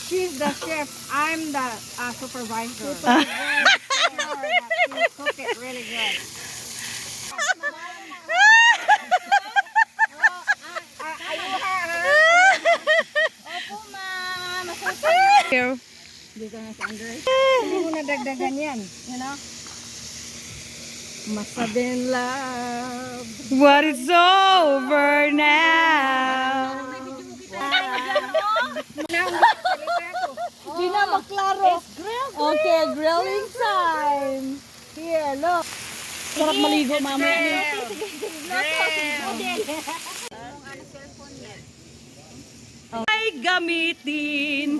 She's the chef. I'm the supervisor. She cook it really good. Opo, ma'am. Dito na sa under. Hindi mo na dagdagan yan. You know? Masabing love. What is over now? Di na maklaro. Okay, grilling time. Here, look. Sarap maligo, mama. Ay gamitin,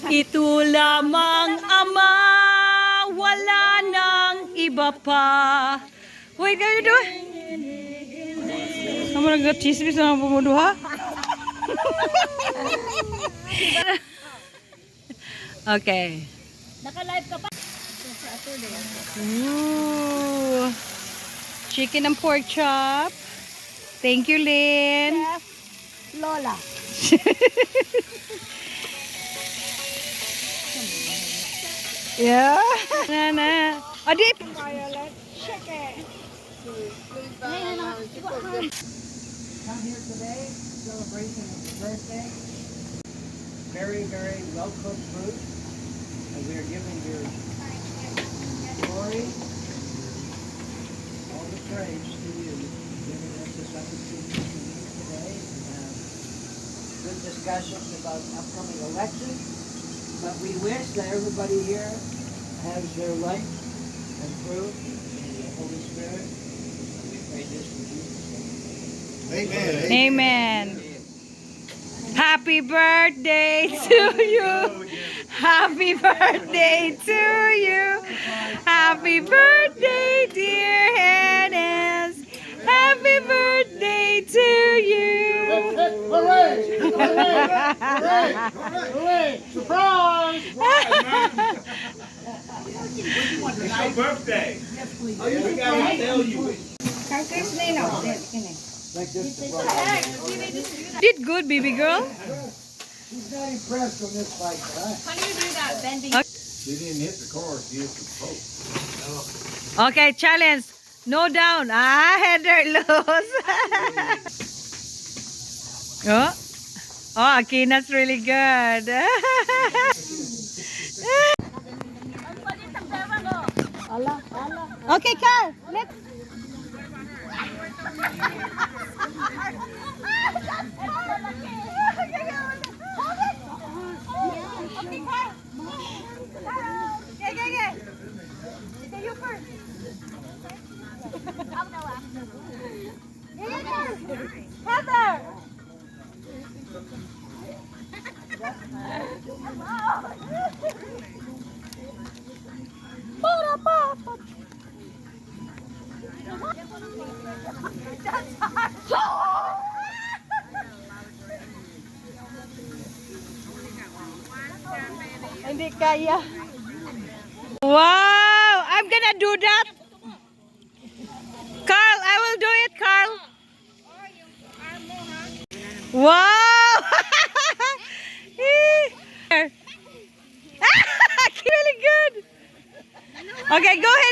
ito lamang ama, wala nang iba pa. Wait, kayo doon? Kamu nag-chismis na bumuduha? Okay. Naka-live ka pa? Ooh. Chicken and pork chop. Thank you, Lynn. Chef Lola. Yeah. Na. Adip. Violet chicken. Come here today, celebration of your birthday. Very, very well cooked food. And we are giving your glory, all the praise to you, giving us this opportunity to meet today and have good discussions about upcoming elections. But we wish that everybody here has their life and fruit in the Holy Spirit. And we pray this for Jesus' name. Amen. Happy birthday to you. Happy birthday to you. Happy birthday, dear Hennes. Happy birthday to you. Hooray! Hooray! Hooray! Surprise! It's your birthday. Oh, you gotta tell you it. Kangkis nino. Like this to brother. Did good, baby girl. She's not impressed on this fight, huh? She didn't hit the car, she hit the post. Okay, challenge. No down. Header loose. Oh, Akina's really good. Okay, Carl. Let's. Heather! Hindi kaya. Wow! I'm gonna do that. Carl, I will do it, Carl. Wow! Really good. Okay, go ahead.